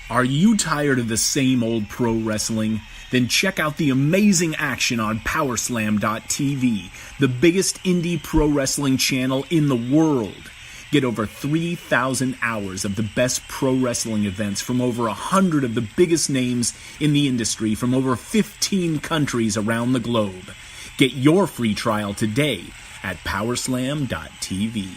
Are you tired of the same old pro wrestling? Then check out the amazing action on Powerslam.tv, the biggest indie pro wrestling channel in the world. Get over 3,000 hours of the best pro wrestling events from over 100 of the biggest names in the industry from over 15 countries around the globe. Get your free trial today at Powerslam.tv.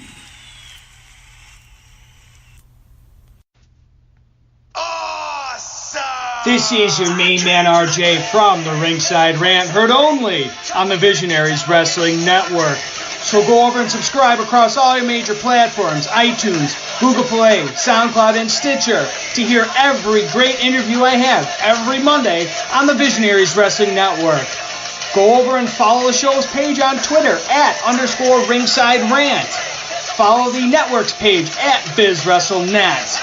This is your main man RJ from the Ringside Rant, heard only on the Visionaries Wrestling Network. So go over and subscribe across all your major platforms, iTunes, Google Play, SoundCloud, and Stitcher to hear every great interview I have every Monday on the Visionaries Wrestling Network. Go over and follow the show's page on Twitter @_Ringside Rant. Follow the network's page @BizWrestleNet.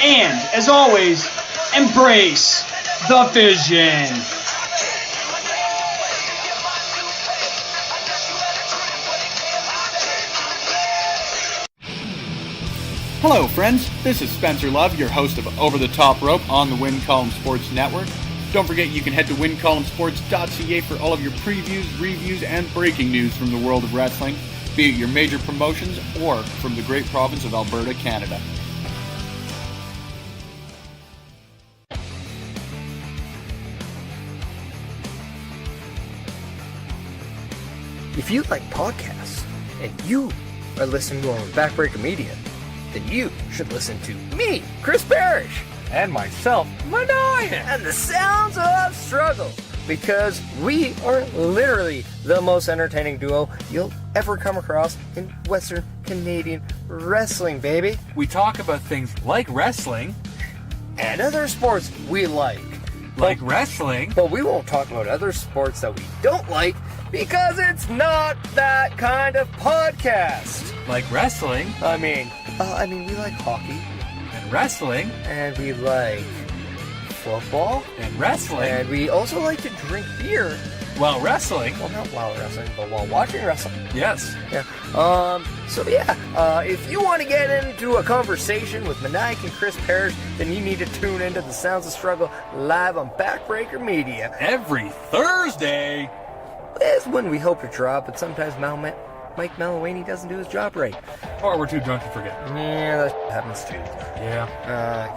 And, as always, embrace the vision. Hello, friends. This is Spencer Love, your host of Over the Top Rope on the Win Column Sports Network. Don't forget you can head to wincolumnsports.ca for all of your previews, reviews, and breaking news from the world of wrestling, be it your major promotions or from the great province of Alberta, Canada. If you like podcasts and you are listening to on Backbreaker Media, then you should listen to me, Chris Parrish, and myself, Malowany, and the Sounds of Struggle, because we are literally the most entertaining duo you'll ever come across in Western Canadian wrestling, baby. We talk about things like wrestling and other sports we like. Wrestling, but we won't talk about other sports that we don't like, because it's not that kind of podcast. Like wrestling? I mean, we like hockey. And wrestling. And we like football. And wrestling. And we also like to drink beer. While wrestling. Well, not while wrestling, but while watching wrestling. Yes. Yeah. If you want to get into a conversation with Maniac and Chris Parrish, then you need to tune into the Sounds of Struggle live on Backbreaker Media. Every Thursday. That's when we hope to drop, but sometimes Mike Malowany doesn't do his job right. Or we're too drunk to forget. Yeah, that happens too. Yeah.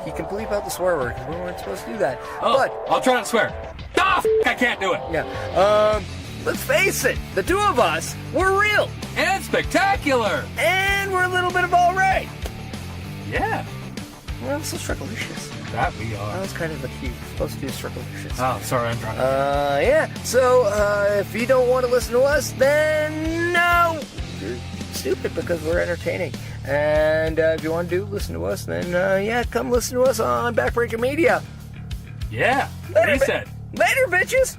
He can bleep out the swear word, because we weren't supposed to do that. Oh, but I'll try not to swear. I can't do it. Yeah. Let's face it, the two of us, we're real. And spectacular. And we're a little bit of all right. Yeah. We're also strugglicious. That we are. That was kind of the key. We're supposed to do strugglicious. Oh, sorry, I'm drunk. Yeah. So, if you don't want to listen to us, then no. You're stupid, because we're entertaining. And if you want to listen to us, then come listen to us on Backbreaker Media. Yeah. What he said. Later, bitches.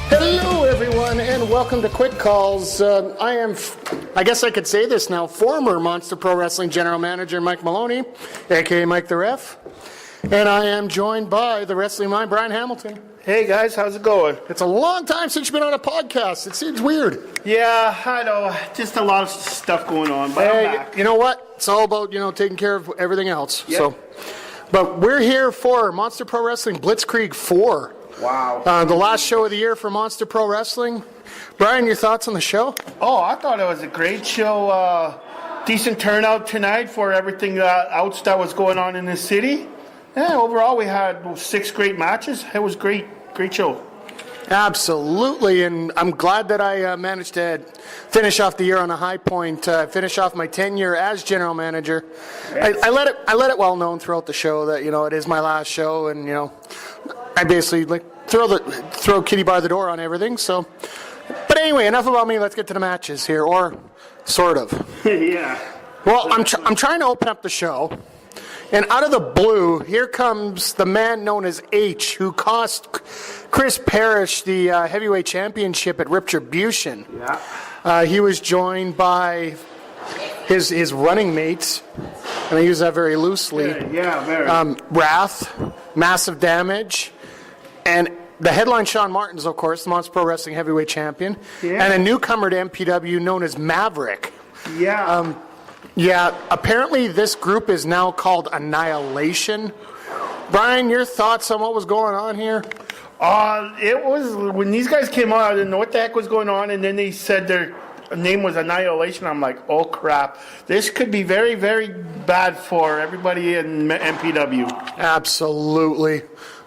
Hello, everyone, and welcome to Quick Calls. I guess I could say this now, former Monster Pro Wrestling General Manager Mike Malowany, a.k.a. Mike the Ref. And I am joined by the Wrestling Mind, Brian Hamilton. Hey, guys, how's it going? It's a long time since you've been on a podcast. It seems weird. Yeah, I know. Just a lot of stuff going on, but I'm back. You know what? It's all about, taking care of everything else. Yep. But we're here for Monster Pro Wrestling Blitzkrieg IV. Wow. The last show of the year for Monster Pro Wrestling. Brian, your thoughts on the show? Oh, I thought it was a great show. Decent turnout tonight for everything else that was going on in the city. Yeah, overall we had 6 great matches. It was great show. Absolutely, and I'm glad that I managed to finish off the year on a high point. Finish off my tenure as general manager. Yes. I let it well known throughout the show that it is my last show, and I basically throw kitty bar the door on everything. So, but anyway, enough about me. Let's get to the matches here, or sort of. Yeah. Well, I'm trying to open up the show. And out of the blue, here comes the man known as H, who cost Chris Parrish the Heavyweight Championship at Retribution. Yeah. He was joined by his running mates, and I use that very loosely. Yeah, very. Wrath, massive damage, and the headline Sean Martins, of course, the Monster Pro Wrestling Heavyweight Champion, and a newcomer to MPW known as Maverick. Yeah. Apparently this group is now called Annihilation. Brian, your thoughts on what was going on here? It was, when these guys came out, I didn't know what the heck was going on, and then they said their name was Annihilation. I'm like, oh crap. This could be very, very bad for everybody in MPW. Absolutely.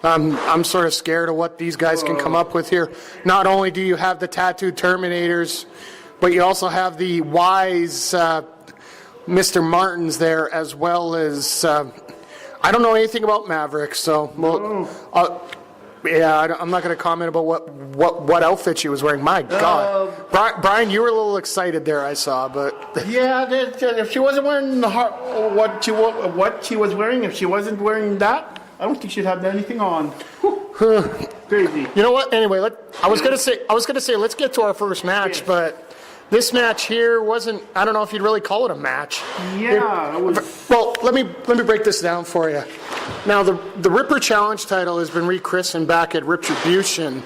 I'm sort of scared of what these guys can come up with here. Not only do you have the tattooed Terminators, but you also have the wise Mr. Martins there, as well as I don't know anything about Maverick, so I'm not going to comment about what outfit she was wearing. My God, Brian, you were a little excited there, I saw, but if she wasn't wearing what she was wearing, if she wasn't wearing that, I don't think she'd have anything on. Crazy. You know what? Anyway, I was going to say let's get to our first match, but this match here wasn't. I don't know if you'd really call it a match. Yeah. Well, let me break this down for you. Now, the Ripper Challenge title has been rechristened back at Retribution,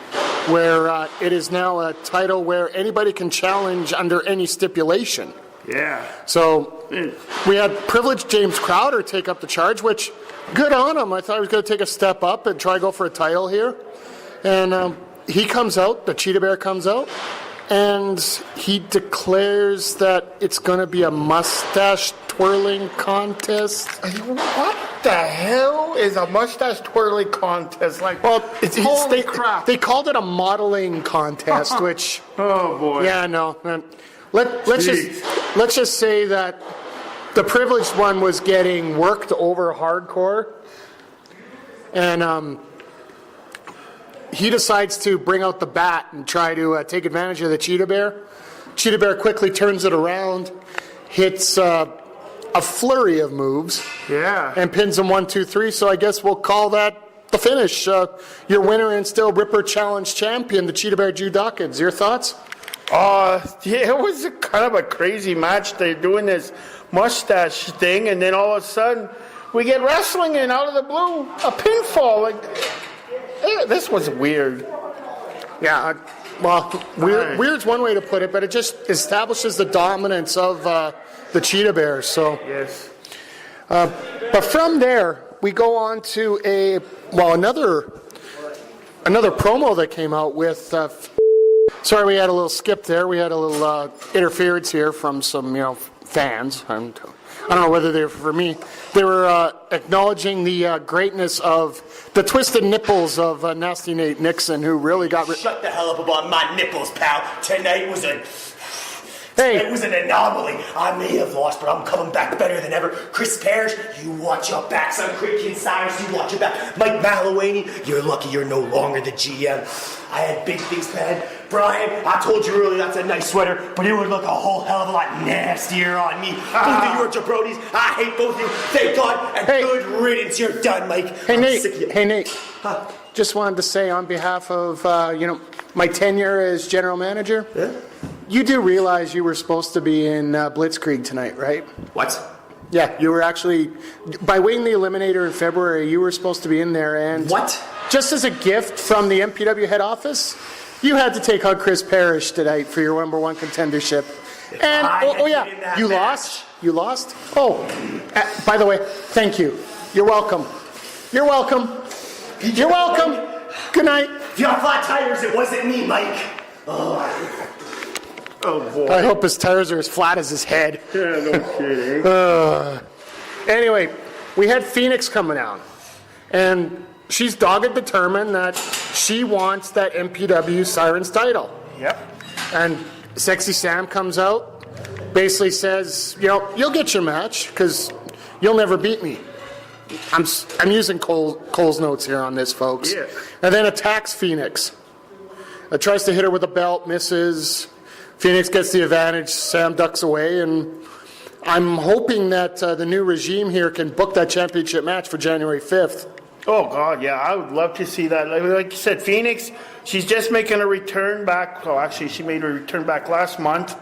where it is now a title where anybody can challenge under any stipulation. Yeah. So we had privileged James Crowder take up the charge, which good on him. I thought he was going to take a step up and try to go for a title here. And he comes out, the Cheetah Bear comes out, and he declares that it's going to be a mustache twirling contest. What the hell is a mustache twirling contest? Like, well, holy crap. They called it a modeling contest, which... Oh, boy. Yeah, no. Let's just say that the privileged one was getting worked over hardcore, and he decides to bring out the bat and try to take advantage of the Cheetah Bear. Cheetah Bear quickly turns it around, hits a flurry of moves, and pins him 1, 2, 3. So I guess we'll call that the finish. Your winner and still Ripper Challenge champion, the Cheetah Bear Drew Dawkins. Your thoughts? It was kind of a crazy match. They're doing this mustache thing, and then all of a sudden we get wrestling, and out of the blue, a pinfall. Like, this was weird. Yeah, well, weird's one way to put it, but it just establishes the dominance of the Cheetah Bears. So, yes. But from there, we go on to another promo that came out with. Sorry, we had a little skip there. We had a little interference here from some, fans. I don't know whether they were for me. They were acknowledging the greatness of the twisted nipples of Nasty Nate Nixon, who really got... Shut the hell up about my nipples, pal. Tonight was Hey. It was an anomaly. I may have lost, but I'm coming back better than ever. Chris Parrish, you watch your back. Son, Quick Cyrus, you watch your back. Mike Malowany, you're lucky you're no longer the GM. I had big things planned. Brian, I told you earlier that's a nice sweater, but it would look a whole hell of a lot nastier on me. Both of you are jabronis. I hate both of you. Thank God. And good riddance. You're done, Mike. Hey, Nate. Just wanted to say on behalf of, my tenure as general manager, you do realize you were supposed to be in Blitzkrieg tonight, right? What? Yeah, you were actually, by winning the Eliminator in February, you were supposed to be in there. And what? Just as a gift from the MPW head office, you had to take on Chris Parrish tonight for your number one contendership. And, you lost? You lost? Oh, by the way, thank you. You're welcome. You're welcome. You're welcome. Good night. If you have flat tires, it wasn't me, Mike. Oh, boy. I hope his tires are as flat as his head. Yeah, no kidding. Anyway, we had Phoenix coming out, and she's dogged determined that she wants that MPW Sirens title. Yep. And Sexy Sam comes out, basically says, you'll get your match because you'll never beat me. I'm using Cole's notes here on this, folks. Yeah. And then attacks Phoenix. Tries to hit her with a belt, misses. Phoenix gets the advantage. Sam ducks away, and I'm hoping that the new regime here can book that championship match for January 5th. Oh, God, yeah, I would love to see that. Like you said, Phoenix, she's just making a return back. Well, actually, she made a return back last month.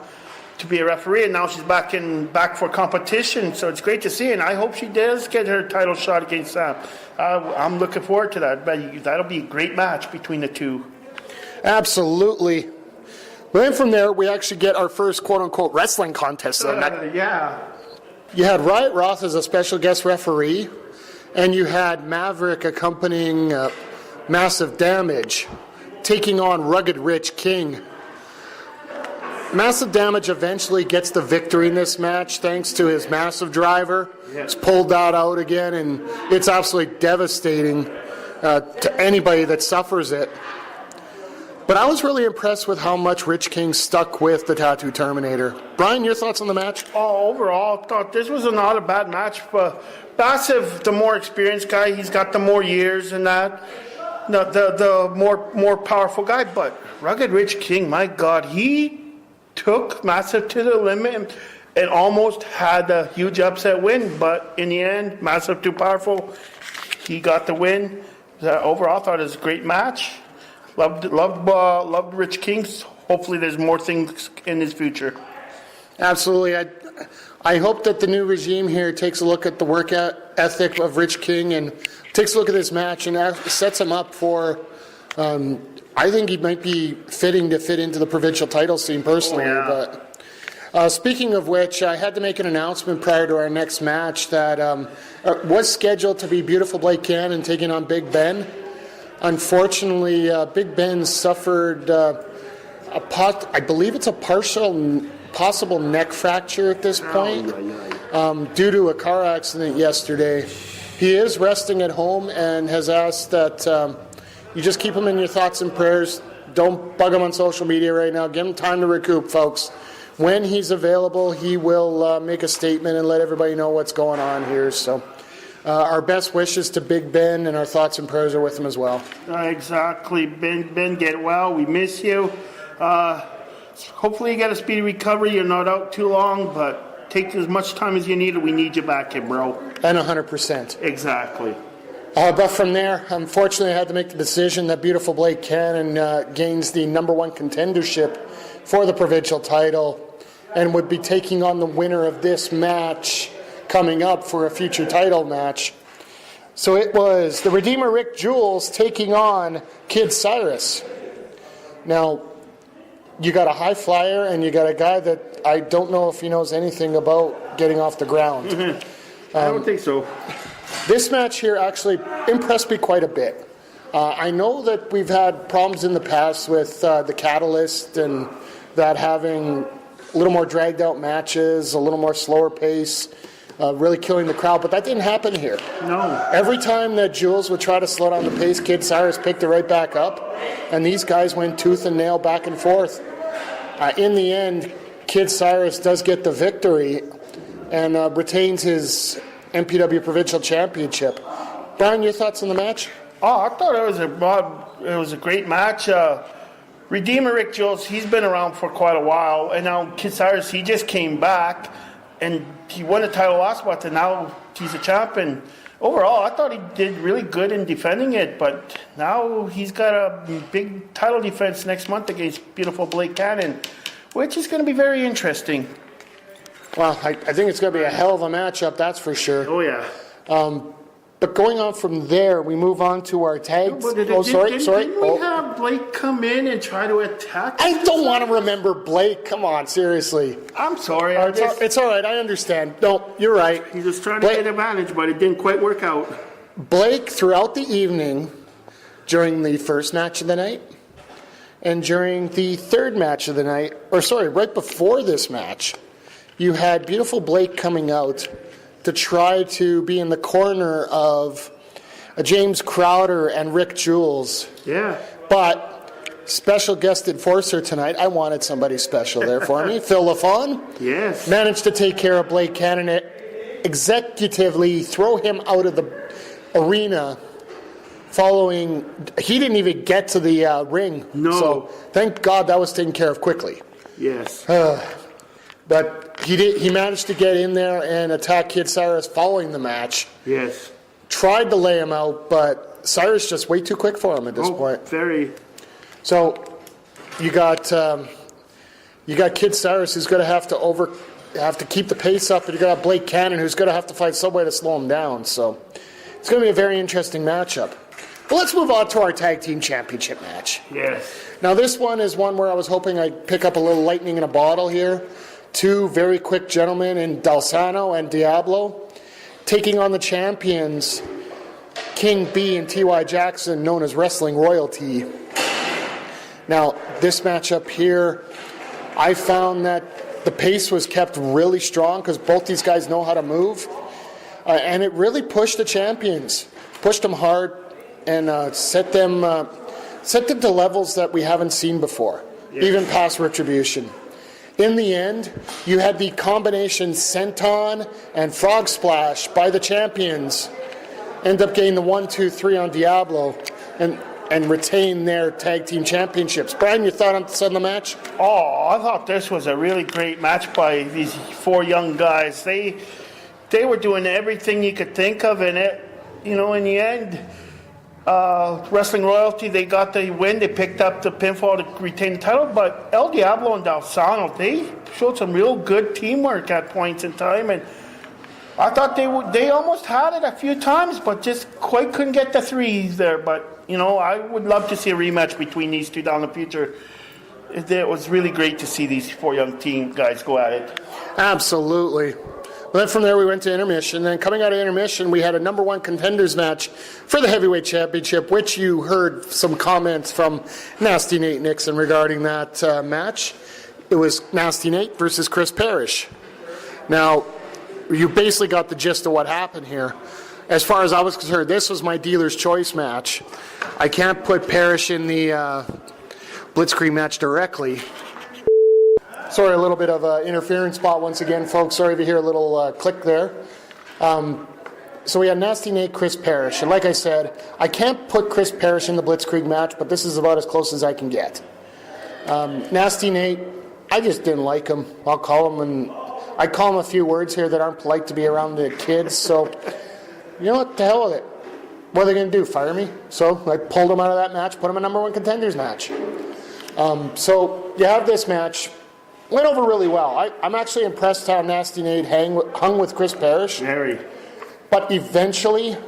to be a referee, and now she's back for competition. So it's great to see, and I hope she does get her title shot against Sam. I'm looking forward to that. But that'll be a great match between the two. Absolutely. Then from there, we actually get our first quote-unquote wrestling contest. Yeah. You had Riot Roth as a special guest referee, and you had Maverick accompanying Massive Damage, taking on Rugged Rich King. Massive Damage eventually gets the victory in this match thanks to his massive driver. He's pulled that out again, and it's absolutely devastating to anybody that suffers it. But I was really impressed with how much Rich King stuck with the Tattoo Terminator. Brian, your thoughts on the match? Overall, I thought this was not a bad match. But Massive, the more experienced guy, he's got the more years and that. The more powerful guy. But Rugged Rich King, my God, he took Massive to the limit and almost had a huge upset win. But in the end, Massive too powerful. He got the win. Overall, I thought it was a great match. Loved Rich King. Hopefully there's more things in his future. Absolutely. I hope that the new regime here takes a look at the work ethic of Rich King and takes a look at this match and sets him up for, I think he might be fitting to fit into the provincial title scene personally. But speaking of which, I had to make an announcement prior to our next match that was scheduled to be Beautiful Blake Cannon taking on Big Ben. Unfortunately, Big Ben suffered I believe it's a possible neck fracture at this point due to a car accident yesterday. He is resting at home and has asked that you just keep him in your thoughts and prayers. Don't bug him on social media right now. Give him time to recoup, folks. When he's available, he will make a statement and let everybody know what's going on here. So our best wishes to Big Ben, and our thoughts and prayers are with him as well. Exactly. Ben, get well. We miss you. Hopefully you get a speedy recovery. You're not out too long, but take as much time as you need. We need you back here, bro. And 100%. Exactly. But from there, unfortunately, I had to make the decision that Beautiful Blake Cannon gains the number one contendership for the provincial title and would be taking on the winner of this match coming up for a future title match. So it was the Redeemer Rick Jules taking on Kid Cyrus. Now, you got a high flyer and you got a guy that I don't know if he knows anything about getting off the ground. I don't think so. This match here actually impressed me quite a bit. I know that we've had problems in the past with the Catalyst and that having a little more dragged out matches, a little more slower pace, really killing the crowd, but that didn't happen here. No. Every time that Jules would try to slow down the pace, Kid Cyrus picked it right back up, and these guys went tooth and nail back and forth. In the end, Kid Cyrus does get the victory and retains his MPW Provincial Championship. Brian, your thoughts on the match? I thought it was a great match. Redeemer Rick Jules, he's been around for quite a while, and now Kid Cyrus, he just came back, and he won the title last month, and now he's a champion. Overall, I thought he did really good in defending it, but now he's got a big title defense next month against Beautiful Blake Cannon, which is going to be very interesting. Well, I think it's going to be a hell of a matchup, that's for sure. Oh, yeah. But going on from there, we move on to our tags. Didn't we have Blake come in and try to attack? I don't want to remember Blake. Come on, seriously. I'm sorry. It's all right. I understand. No, you're right. He was trying to get advantage, but it didn't quite work out. Blake, throughout the evening, during the first match of the night, and during the third match of the night, right before this match, you had Beautiful Blake coming out to try to be in the corner of James Crowder and Rick Jules. Yeah. But special guest enforcer tonight, I wanted somebody special there for me. Phil LaFawn. Yes. Managed to take care of Blake Cannon, executively throw him out of the arena following, he didn't even get to the ring. No. So thank God that was taken care of quickly. Yes. But he managed to get in there and attack Kid Cyrus following the match. Yes. Tried to lay him out, but Cyrus just way too quick for him at this point. Very. So you got You got Kid Cyrus, who's going to have to keep the pace up, and you got Blake Cannon, who's going to have to find some way to slow him down. So it's going to be a very interesting matchup. But let's move on to our tag team championship match. Yes. Now this one is one where I was hoping I'd pick up a little lightning in a bottle here. Two very quick gentlemen in Dalsano and Diablo taking on the champions King B and T.Y. Jackson, known as Wrestling Royalty. Now this matchup here, I found that the pace was kept really strong because both these guys know how to move. And it really pushed the champions, pushed them hard, and set them to levels that we haven't seen before, even past Retribution. In the end, you had the combination Senton and Frog Splash by the champions end up getting the 1-2-3 on Diablo and retain their tag team championships. Brian, your thoughts on the match? Oh, I thought this was a really great match by these four young guys. They were doing everything you could think of, and in the end, Wrestling Royalty, they got the win. They picked up the pinfall to retain the title. But El Diablo and Dalsano, they showed some real good teamwork at points in time. And I thought they almost had it a few times, but just quite couldn't get the threes there. But, I would love to see a rematch between these two down the future. It was really great to see these four young team guys go at it. Absolutely. Well, then from there we went to intermission. Then coming out of intermission, we had a number one contenders match for the Heavyweight Championship, which you heard some comments from Nasty Nate Nixon regarding that match. It was Nasty Nate versus Chris Parrish. Now, you basically got the gist of what happened here. As far as I was concerned, this was my dealer's choice match. I can't put Parrish in the Blitzkrieg match directly. Sorry, a little bit of an interference spot once again, folks. Sorry if you hear a little click there. So we had Nasty Nate, Chris Parrish. And like I said, I can't put Chris Parrish in the Blitzkrieg match, but this is about as close as I can get. Nasty Nate, I just didn't like him. I'll call him a few words here that aren't polite to be around the kids. So, you know what? The hell with it. What are they going to do, fire me? So I pulled him out of that match, put him in number one contenders match. So you have this match. Went over really well. I'm actually impressed how Nasty Nate hung with Chris Parrish. Very. But eventually,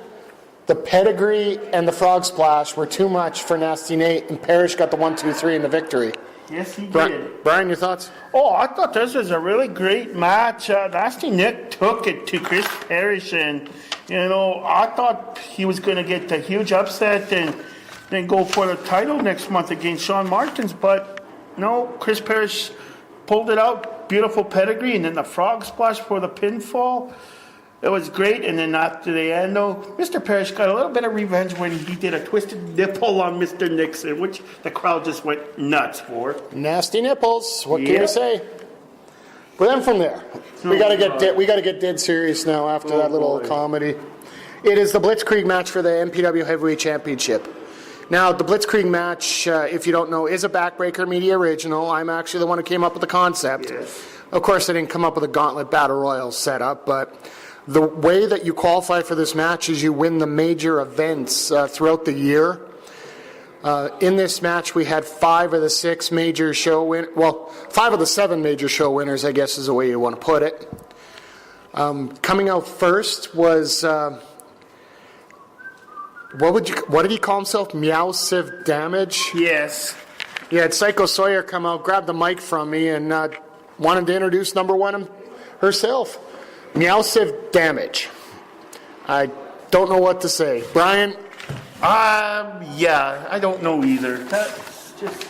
the pedigree and the frog splash were too much for Nasty Nate, and Parrish got the 1-2-3 in the victory. Yes, he did. Brian, your thoughts? Oh, I thought this was a really great match. Nasty Nick took it to Chris Parrish, and, I thought he was going to get the huge upset and then go for the title next month against Shawn Martins, but no, Chris Parrish pulled it out, beautiful pedigree, and then the frog splash for the pinfall. It was great, and then after the end, though, Mr. Parrish got a little bit of revenge when he did a twisted nipple on Mr. Nixon, which the crowd just went nuts for. Nasty nipples. What can you say? But then from there, we got to get dead serious now after that little comedy. It is the Blitzkrieg match for the MPW Heavyweight Championship. Now, the Blitzkrieg match, if you don't know, is a Backbreaker Media original. I'm actually the one who came up with the concept. Yes. Of course, I didn't come up with a gauntlet battle royal setup, but the way that you qualify for this match is you win the major events throughout the year. In this match, we had 5 of the 6 major show winners. Well, 5 of the 7 major show winners, I guess is the way you want to put it. Coming out first was... What did he call himself? Meowsive Damage? Yes. He had Psycho Sawyer come out, grab the mic from me, and wanted to introduce number one herself. Meowsive Damage. I don't know what to say. Brian? Yeah, I don't know either. That's just...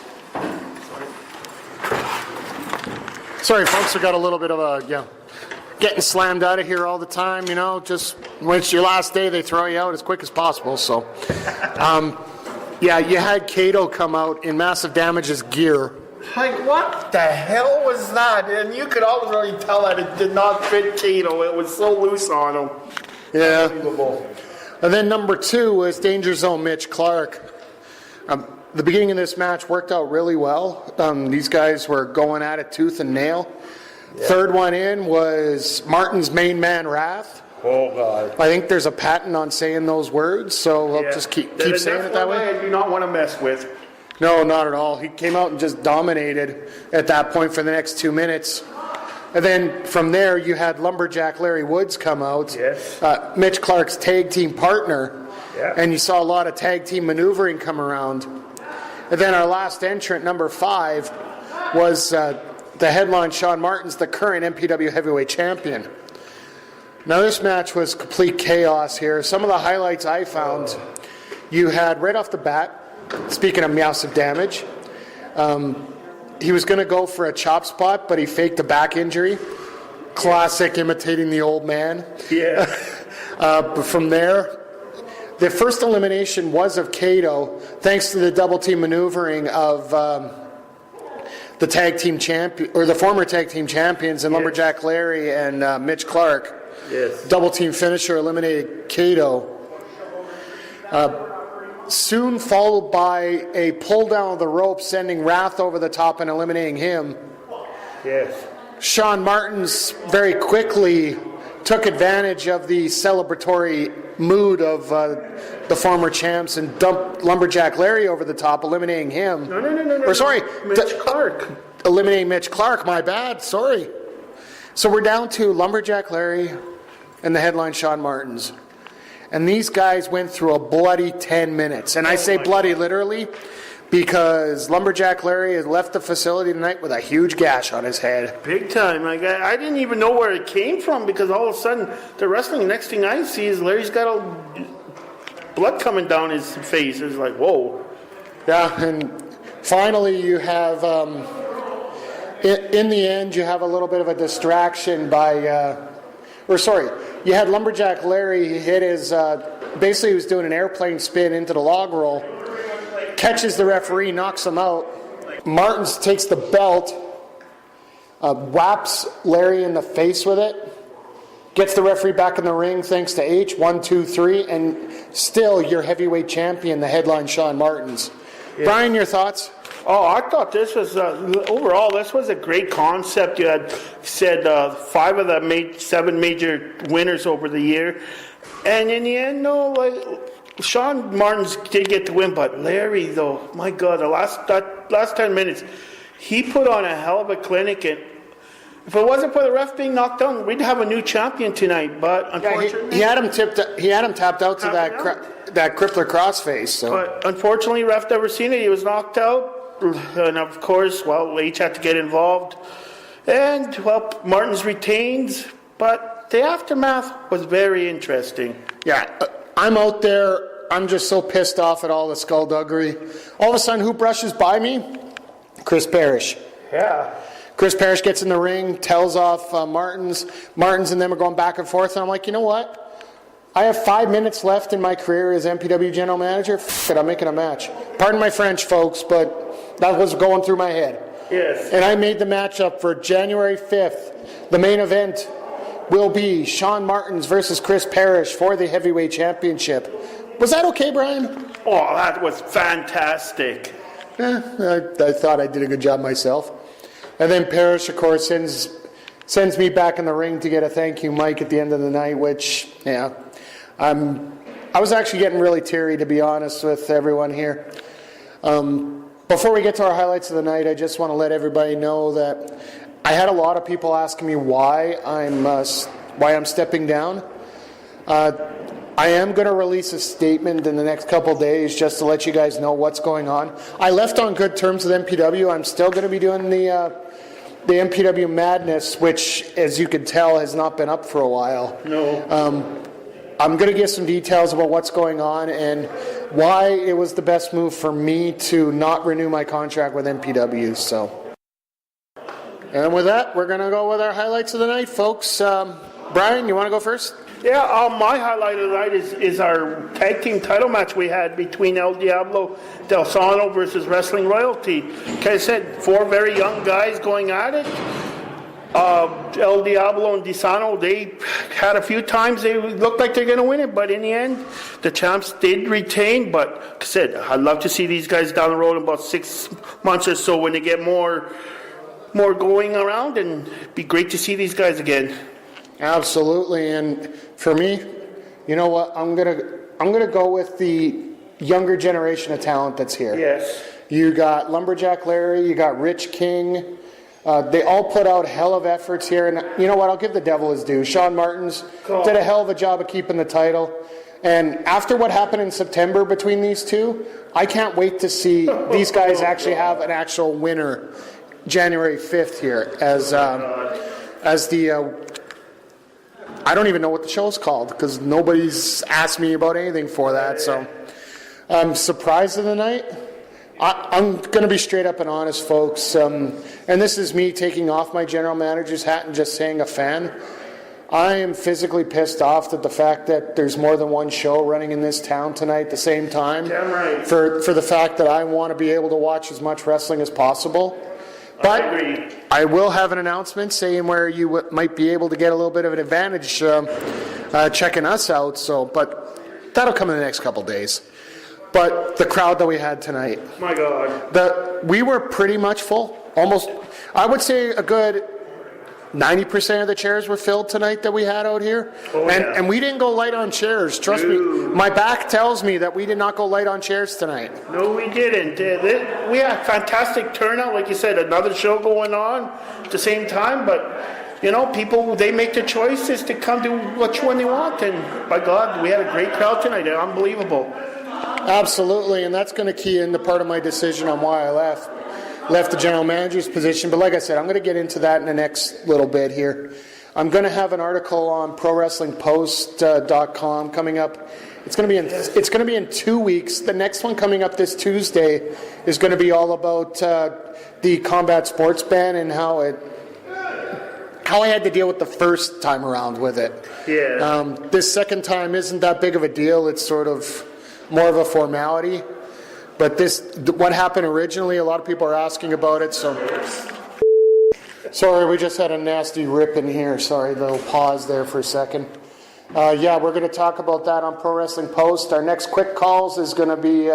Sorry, folks, we got a little bit of a, getting slammed out of here all the time, just when it's your last day, they throw you out as quick as possible. So, you had Kato come out in Massive Damage's gear. Like, what the hell was that? And you could already tell that it did not fit Kato. It was so loose on him. Yeah. Unbelievable. And then number 2 was Danger Zone Mitch Clark. The beginning of this match worked out really well. These guys were going at it tooth and nail. Yeah. Third one in was Martin's main man, Wrath. Oh, God. I think there's a patent on saying those words, so I'll just keep saying it that way. I do not want to mess with. No, not at all. He came out and just dominated at that point for the next 2 minutes. And then from there, you had Lumberjack Larry Woods come out, Yes. Mitch Clark's tag team partner, Yeah. and you saw a lot of tag team maneuvering come around. And then our last entrant, number 5, was the headline Sean Martins, the current MPW Heavyweight Champion. Now this match was complete chaos here. Some of the highlights I found, you had right off the bat, speaking of massive damage, he was going to go for a chop spot, but he faked a back injury. Classic imitating the old man. Yeah. But from there, the first elimination was of Cato, thanks to the double team maneuvering of the tag team champion, or the former tag team champions, and Lumberjack Larry and Mitch Clark. Yes. Double team finisher eliminated Cato. Soon followed by a pull down of the rope, sending Wrath over the top and eliminating him. Yes. Sean Martins very quickly took advantage of the celebratory mood of the former champs and dumped Lumberjack Larry over the top, eliminating him. No. Or sorry, Mitch Clark. Eliminating Mitch Clark, my bad, sorry. So we're down to Lumberjack Larry and the headline Sean Martins. And these guys went through a bloody 10 minutes. And I say bloody literally because Lumberjack Larry has left the facility tonight with a huge gash on his head. Big time. Like, I didn't even know where it came from because all of a sudden the wrestling, next thing I see is Larry's got all blood coming down his face. It's like, whoa. Yeah, and finally you have, in the end, you have a little bit of a distraction by, you had Lumberjack Larry hit his, basically he was doing an airplane spin into the log roll, catches the referee, knocks him out. Martins takes the belt, whaps Larry in the face with it, gets the referee back in the ring thanks to H, 1, 2, 3, and still your heavyweight champion, the headline Sean Martins. Yeah. Brian, your thoughts? Oh, I thought this was, overall, this was a great concept. You had said 5 of the 7 major winners over the year. And in the end, no, like, Sean Martins did get the win, but Larry, though, my God, the last 10 minutes, he put on a hell of a clinic. And if it wasn't for the ref being knocked down, we'd have a new champion tonight. But unfortunately, he had him tapped out to that crippler crossface. So. But unfortunately, ref never seen it. He was knocked out. And of course, well, H had to get involved. And, well, Martins retains, but the aftermath was very interesting. Yeah, I'm out there. I'm just so pissed off at all the skullduggery. All of a sudden, who brushes by me? Chris Parrish. Yeah. Chris Parrish gets in the ring, tells off Martins. Martins and them are going back and forth. And I'm like, you know what? I have 5 minutes left in my career as MPW general manager. F it, I'm making a match. Pardon my French, folks, but that was going through my head. Yes. And I made the match up for January 5th. The main event will be Sean Martins versus Chris Parrish for the heavyweight championship. Was that okay, Brian? Oh, that was fantastic. I thought I did a good job myself. And then Parrish, of course, sends me back in the ring to get a thank you mic at the end of the night, which, yeah, I was actually getting really teary, to be honest with everyone here. Before we get to our highlights of the night, I just want to let everybody know that I had a lot of people asking me why I'm stepping down. I am going to release a statement in the next couple days just to let you guys know what's going on. I left on good terms with MPW. I'm still going to be doing the MPW Madness, which, as you can tell, has not been up for a while. No. I'm going to give some details about what's going on and why it was the best move for me to not renew my contract with MPW. So, and with that, we're going to go with our highlights of the night, folks. Brian, you want to go first? Yeah, my highlight of the night is our tag team title match we had between El Diablo Del Sano versus Wrestling Royalty. Like I said, 4 very young guys going at it. El Diablo and Desano, they had a few times they looked like they're going to win it, but in the end, the champs did retain. But like I said, I'd love to see these guys down the road in about 6 months or so when they get more going around, and it'd be great to see these guys again. Absolutely, and for me, you know what? I'm gonna go with the younger generation of talent that's here. Yes. You got Lumberjack Larry, you got Rich King. They all put out hell of efforts here, and you know what? I'll give the devil his due. Sean Martins did a hell of a job of keeping the title. And after what happened in September between these two, I can't wait to see these guys actually have an actual winner January 5th here as the I don't even know what the show's called because nobody's asked me about anything for that. So I'm surprised of the night. I'm going to be straight up and honest, folks. And this is me taking off my general manager's hat and just saying a fan. I am physically pissed off at the fact that there's more than one show running in this town tonight at the same time. Damn right. For the fact that I want to be able to watch as much wrestling as possible. But I will have an announcement saying where you might be able to get a little bit of an advantage checking us out. But that'll come in the next couple days. But the crowd that we had tonight. My God. We were pretty much full. Almost, I would say a good 90% of the chairs were filled tonight that we had out here. And we didn't go light on chairs. Trust me. My back tells me that we did not go light on chairs tonight. No, we didn't. We had fantastic turnout. Like you said, another show going on at the same time. But, you know, people, they make the choices to come to which one they want. And, by God, we had a great crowd tonight. Unbelievable. Absolutely. And that's going to key into part of my decision on why I left the general manager's position. But like I said, I'm going to get into that in the next little bit here. I'm going to have an article on ProWrestlingPost.com coming up. It's going to be in 2 weeks. The next one coming up this Tuesday is going to be all about the combat sports ban and how I had to deal with the first time around with it. Yeah. This second time isn't that big of a deal. It's sort of more of a formality. But what happened originally, a lot of people are asking about it, so... Sorry, we just had a nasty rip in here. Sorry, little pause there for a second. We're going to talk about that on Pro Wrestling Post. Our next quick calls is going to be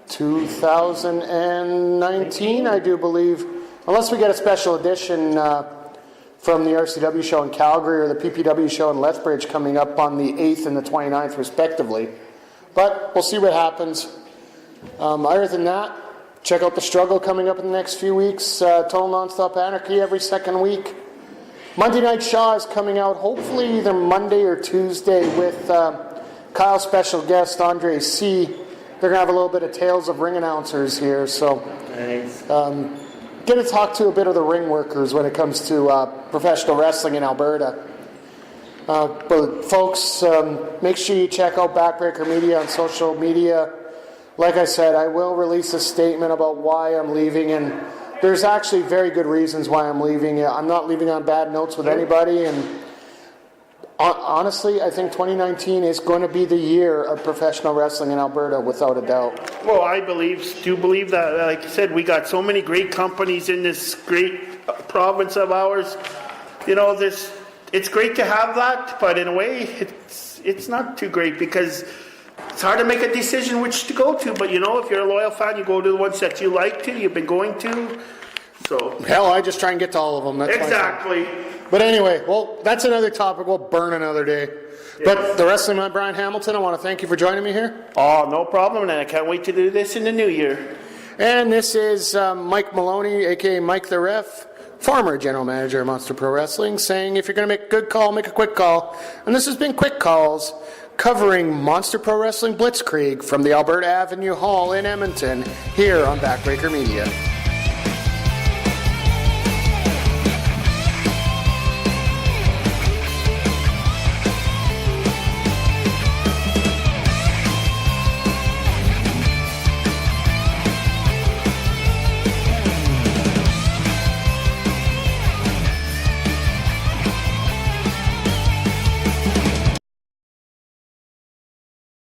2019, I do believe. Unless we get a special edition from the RCW show in Calgary or the PPW show in Lethbridge coming up on the 8th and the 29th, respectively. But we'll see what happens. Other than that, check out The Struggle coming up in the next few weeks. Total Nonstop Anarchy every second week. Monday Night Shaw is coming out hopefully either Monday or Tuesday with Kyle's special guest, Andre C. They're going to have a little bit of Tales of Ring Announcers here. So get to talk to a bit of the ring workers when it comes to professional wrestling in Alberta. But folks, make sure you check out Backbreaker Media on social media. Like I said, I will release a statement about why I'm leaving, and there's actually very good reasons why I'm leaving. I'm not leaving on bad notes with anybody, and honestly, I think 2019 is going to be the year of professional wrestling in Alberta, without a doubt. Well, I do believe that. Like I said, we got so many great companies in this great province of ours. You know, it's great to have that, but in a way, it's not too great because it's hard to make a decision which to go to. But you know, if you're a loyal fan, you go to the ones that you like to, you've been going to. So hell, I just try and get to all of them. That's exactly. But anyway, well, that's another topic. We'll burn another day. Yes. But the Wrestling Man, Brian Hamilton, I want to thank you for joining me here. Oh, no problem, and I can't wait to do this in the new year. And this is Mike Malowany, a.k.a. Mike the Ref, former general manager of Monster Pro Wrestling, saying if you're going to make a good call, make a quick call. And this has been Quick Calls, covering Monster Pro Wrestling Blitzkrieg from the Alberta Avenue Hall in Edmonton, here on Backbreaker Media.